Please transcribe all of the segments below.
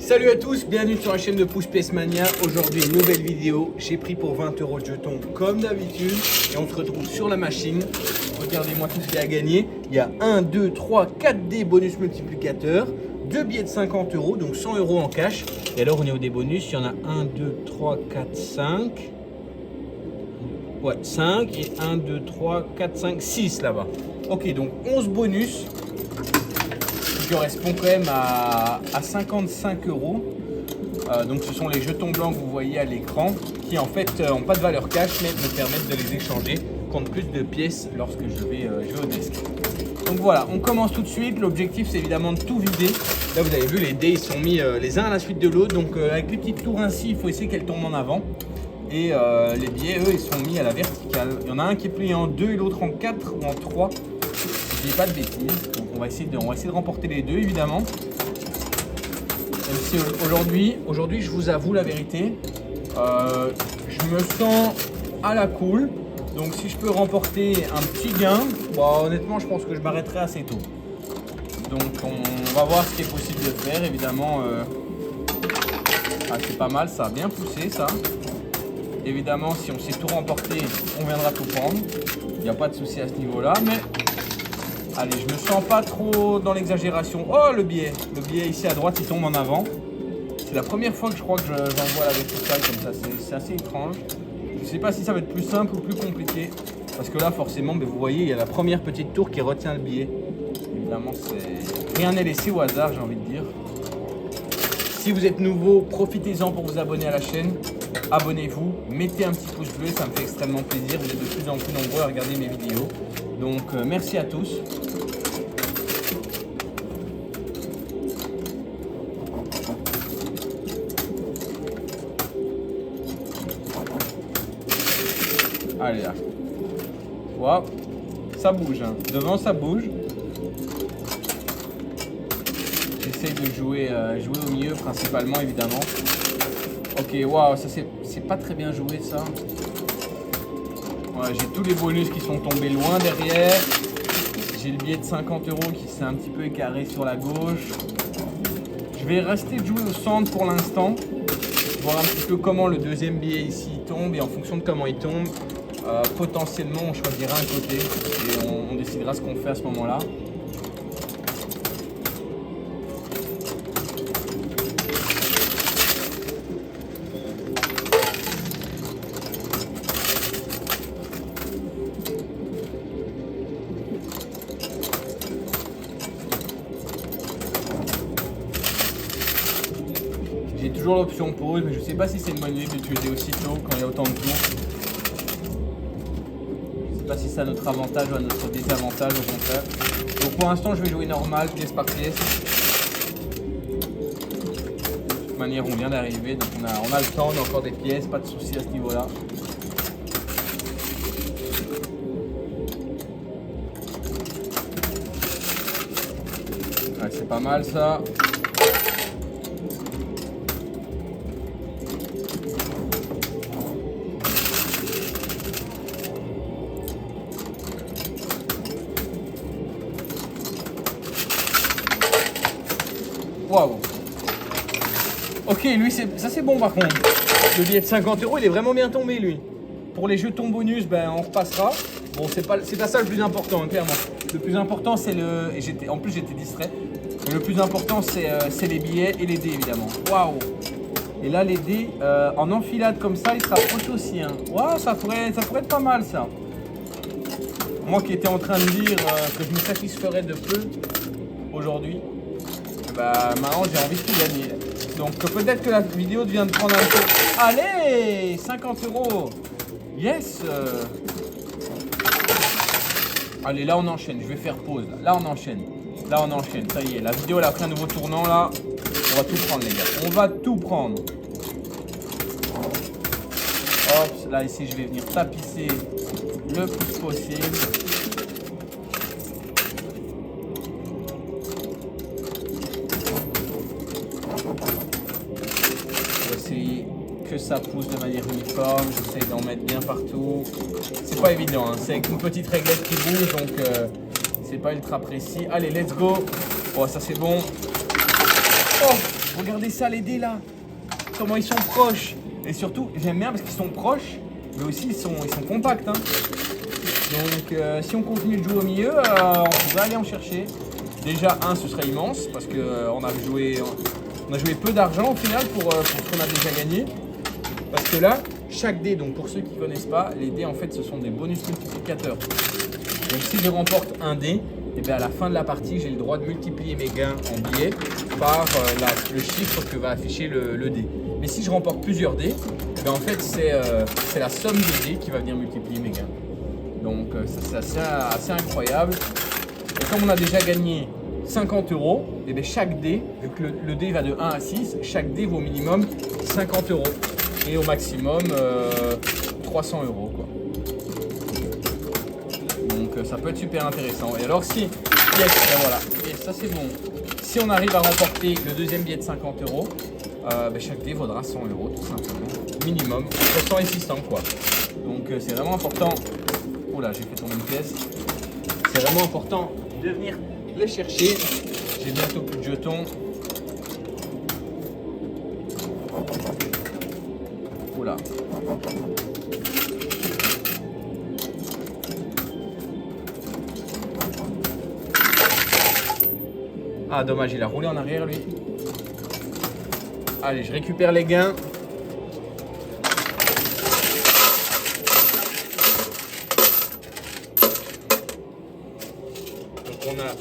Salut à tous, bienvenue sur la chaîne de Push PS Mania. Aujourd'hui, une nouvelle vidéo. J'ai pris pour 20 € de jetons comme d'habitude. Et on se retrouve sur la machine. Regardez-moi tout ce qu'il y a à gagner. Il y a 1, 2, 3, 4 dés bonus multiplicateurs. 2 billets de 50 €, donc 100 € en cash. Et alors au niveau des bonus, il y en a 1, 2, 3, 4, 5. Ouais, 5 et 1, 2, 3, 4, 5, 6 là-bas. Ok, donc 11 bonus. Qui correspond quand même à 55 €. Donc ce sont les jetons blancs que vous voyez à l'écran qui en fait n'ont pas de valeur cash mais me permettent de les échanger contre plus de pièces lorsque je vais au desk. Donc voilà, on commence tout de suite. L'objectif c'est évidemment de tout vider. Là vous avez vu les dés ils sont mis les uns à la suite de l'autre. Donc avec les petites tours ainsi il faut essayer qu'elles tombent en avant. Et les billets eux ils sont mis à la verticale. Il y en a un qui est plié en 2 et l'autre en 4 ou en 3. Je dis pas de bêtises. Donc on va essayer de remporter les deux évidemment. Même si aujourd'hui je vous avoue la vérité, je me sens à la cool. Donc si je peux remporter un petit gain, bah, honnêtement je pense que je m'arrêterai assez tôt. Donc on va voir ce qui est possible de faire évidemment. C'est pas mal, ça a bien poussé ça. Évidemment si on sait tout remporter, on viendra tout prendre. Il n'y a pas de souci à ce niveau là, mais allez, je me sens pas trop dans l'exagération. Oh, le billet ici à droite, il tombe en avant. C'est la première fois que je crois que j'en vois la verticale comme ça. C'est assez étrange. Je sais pas si ça va être plus simple ou plus compliqué. Parce que là, forcément, mais vous voyez, il y a la première petite tour qui retient le billet. Évidemment, rien n'est laissé au hasard, j'ai envie de dire. Si vous êtes nouveau, profitez-en pour vous abonner à la chaîne. Abonnez-vous, mettez un petit pouce bleu, ça me fait extrêmement plaisir. Vous êtes de plus en plus nombreux à regarder mes vidéos. Donc merci à tous. Allez là. Waouh, ça bouge, hein. Devant ça bouge. J'essaye de jouer au milieu principalement évidemment. Ok, waouh, ça c'est pas très bien joué ça. Ouais, j'ai tous les bonus qui sont tombés loin derrière. J'ai le billet de 50 € qui s'est un petit peu écarré sur la gauche. Je vais rester de jouer au centre pour l'instant. Voir un petit peu comment le deuxième billet ici tombe. Et en fonction de comment il tombe, potentiellement on choisira un côté. Et on décidera ce qu'on fait à ce moment-là. J'ai toujours l'option pause, mais je ne sais pas si c'est une bonne idée d'utiliser aussitôt quand il y a autant de tours. Je ne sais pas si c'est à notre avantage ou à notre désavantage au contraire. Donc pour l'instant, je vais jouer normal, pièce par pièce. De toute manière, on vient d'arriver, donc on a le temps, on a encore des pièces, pas de souci à ce niveau-là. Ouais, c'est pas mal ça. Waouh. Ok, lui, ça c'est bon par contre. Le billet de 50 €, il est vraiment bien tombé lui. Pour les jetons bonus, ben, on repassera. Bon, c'est pas ça le plus important, hein, clairement. Le plus important, c'est le... En plus, j'étais distrait. Mais le plus important, c'est les billets et les dés, évidemment. Waouh. Et là, les dés, en enfilade comme ça, ils se rapprochent aussi. Hein. Waouh, ça pourrait être pas mal, ça. Moi qui étais en train de dire que je me satisferais de peu aujourd'hui. Bah maintenant j'ai envie de tout gagner. Donc peut-être que la vidéo vient de prendre un peu. Allez, 50 €. Yes. Allez, là on enchaîne. Je vais faire pause. Là on enchaîne. Là on enchaîne. Ça y est, la vidéo elle a pris un nouveau tournant là. On va tout prendre les gars. On va tout prendre. Hop, là ici je vais venir tapisser le plus possible. Que ça pousse de manière uniforme, j'essaie d'en mettre bien partout. C'est pas évident, hein. C'est avec une petite réglette qui bouge, donc c'est pas ultra précis. Allez, let's go. Oh, ça c'est bon. Oh, Regardez ça, les dés là. Comment ils sont proches. Et surtout, j'aime bien parce qu'ils sont proches, mais aussi ils sont compacts. Hein. Donc si on continue de jouer au milieu, on pourrait aller en chercher. Déjà, ce serait immense parce qu'on a joué peu d'argent au final pour ce qu'on a déjà gagné. Parce que là, chaque dé, donc pour ceux qui ne connaissent pas, les dés en fait ce sont des bonus multiplicateurs. Donc si je remporte un dé, et bien à la fin de la partie, j'ai le droit de multiplier mes gains en billets par le chiffre que va afficher le dé. Mais si je remporte plusieurs dés, et bien en fait c'est la somme des dés qui va venir multiplier mes gains. Donc ça c'est assez incroyable. Et comme on a déjà gagné 50 €, et bien chaque dé, vu que le dé va de 1 à 6, chaque dé vaut au minimum 50 €. Et au maximum 300 € quoi. Donc ça peut être super intéressant. Et alors si, ben voilà, et ça c'est bon. Si on arrive à remporter le deuxième billet de 50 €, ben chaque dé vaudra 100 € tout simplement. Minimum, entre 100 et 600 quoi. Donc c'est vraiment important. Oh là, j'ai fait tomber une pièce. C'est vraiment important de venir les chercher. J'ai bientôt plus de jetons. Oula. Ah dommage, il a roulé en arrière lui. Allez, je récupère les gains. Donc on a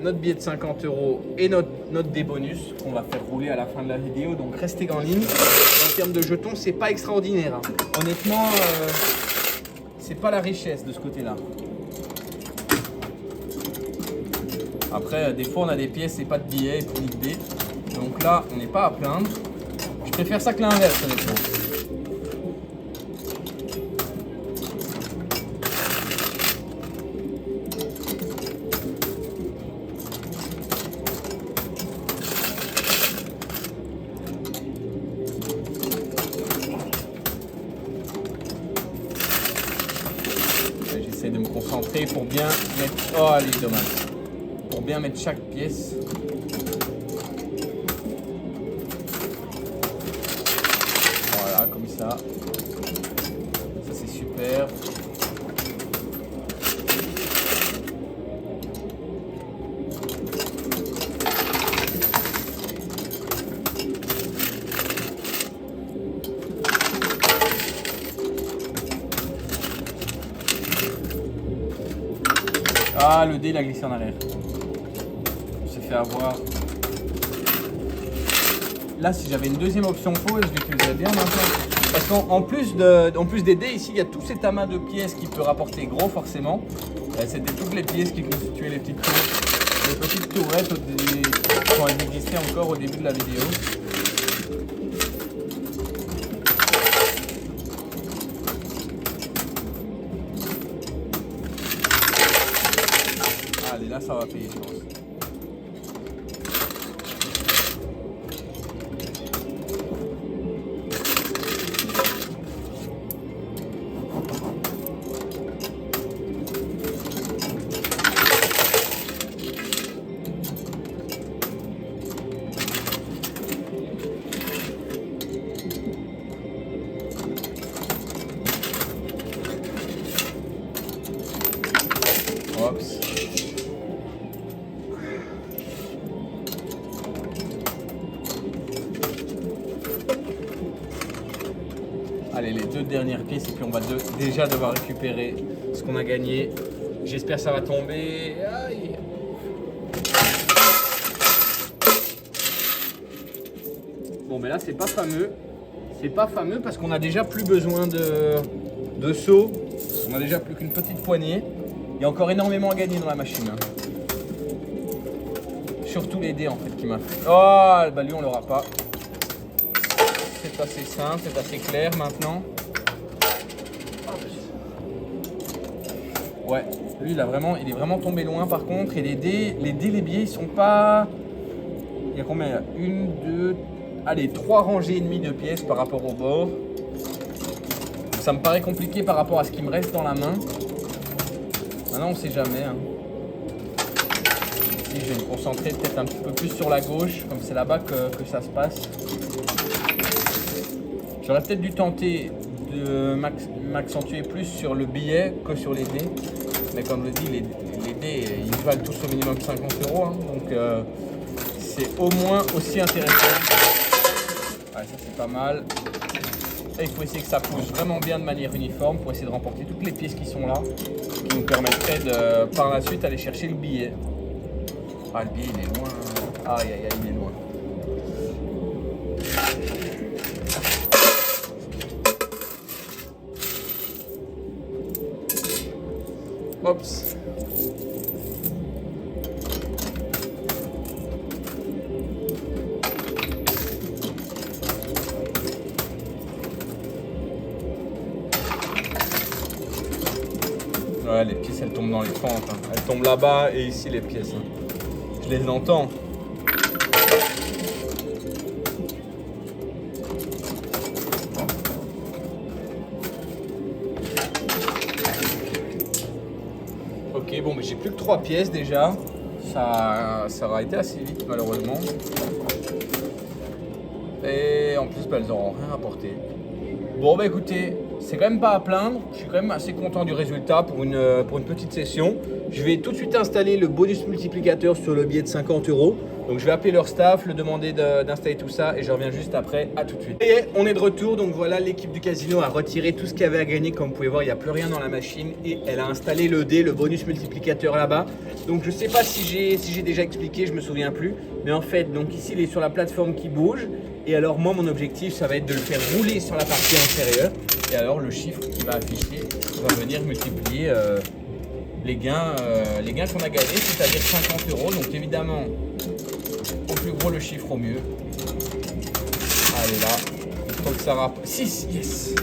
notre billet de 50 € et notre des bonus qu'on va faire rouler à la fin de la vidéo. Donc restez en ligne. En termes de jetons, c'est pas extraordinaire. Hein. Honnêtement, c'est pas la richesse de ce côté-là. Après, des fois, on a des pièces et pas de billets et ni de dés. Donc là, on n'est pas à plaindre. Je préfère ça que l'inverse, honnêtement. J'essaie de me concentrer pour bien mettre... Oh, allez, dommage. Pour bien mettre chaque pièce. Voilà, comme ça. Ça, c'est super. Ah, le dé, il a glissé en arrière. On s'est fait avoir. Là, si j'avais une deuxième option fausse, je l'utiliserais bien maintenant. Parce qu'en plus, des dés, ici, il y a tout cet amas de pièces qui peut rapporter gros, forcément. C'était toutes les pièces qui constituaient les petites tourrettes quand elles existaient encore au début de la vidéo. Allez, là, ça va payer, je pense. Oups. Allez, les deux dernières pièces et puis on va déjà devoir récupérer ce qu'on a gagné. J'espère que ça va tomber. Aïe. Bon, mais là, c'est pas fameux. C'est pas fameux parce qu'on a déjà plus besoin de seaux. On a déjà plus qu'une petite poignée. Il y a encore énormément à gagner dans la machine. Hein. Surtout les dés en fait qui m'a fait. Oh, bah lui on l'aura pas. C'est assez simple, c'est assez clair maintenant. Ouais, lui il est vraiment tombé loin par contre. Et les billets ils sont pas. Il y a combien? Il y a une, deux, allez, 3 rangées et demie de pièces par rapport au bord. Ça me paraît compliqué par rapport à ce qui me reste dans la main. Maintenant on sait jamais. Hein. ici, je vais me concentrer peut-être un petit peu plus sur la gauche, comme c'est là-bas que ça se passe. J'aurais peut-être dû tenter de m'accentuer plus sur le billet que sur les dés. Mais comme je le dis, les dés, ils valent tous au minimum 50 €. Hein, donc c'est au moins aussi intéressant. Ouais, ça c'est pas mal. Et il faut essayer que ça pousse vraiment bien de manière uniforme pour essayer de remporter toutes les pièces qui sont là, qui nous permettraient de par la suite aller chercher le billet. Ah, le billet il est loin. Aïe aïe aïe, il est loin. Oups. Ouais, les pièces elles tombent dans les fentes. Hein. Elles tombent là-bas et ici les pièces. Hein. Je les entends. Ok, bon, mais j'ai plus que 3 pièces déjà. Ça aura été assez vite malheureusement. Et en plus, bah, elles n'auront rien rapporté. Bon, bah écoutez, c'est quand même pas à plaindre. Je suis quand même assez content du résultat pour une petite session. Je vais tout de suite installer le bonus multiplicateur sur le billet de 50 €. Donc je vais appeler leur staff, leur demander d'installer tout ça et je reviens juste après. À tout de suite. Et on est de retour. Donc voilà, l'équipe du casino a retiré tout ce qu'il y avait à gagner. Comme vous pouvez voir, il n'y a plus rien dans la machine et elle a installé le dé, le bonus multiplicateur là-bas. Donc je sais pas si j'ai déjà expliqué, je me souviens plus. Mais en fait, donc ici, il est sur la plateforme qui bouge. Et alors moi, mon objectif, ça va être de le faire rouler sur la partie inférieure. Et alors le chiffre qui va afficher va venir multiplier les gains qu'on a gagnés, c'est-à-dire 50 €. Donc évidemment, au plus gros le chiffre, au mieux. Allez là, il faut que ça rapporte 6, yes.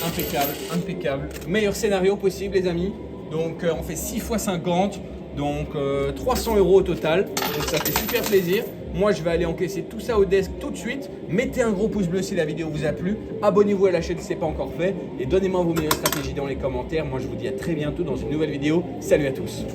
Impeccable, impeccable. Meilleur scénario possible les amis. Donc on fait 6 x 50, donc 300 € au total. Donc ça fait super plaisir. Moi, je vais aller encaisser tout ça au desk tout de suite. Mettez un gros pouce bleu si la vidéo vous a plu. Abonnez-vous à la chaîne si ce n'est pas encore fait. Et donnez-moi vos meilleures stratégies dans les commentaires. Moi, je vous dis à très bientôt dans une nouvelle vidéo. Salut à tous.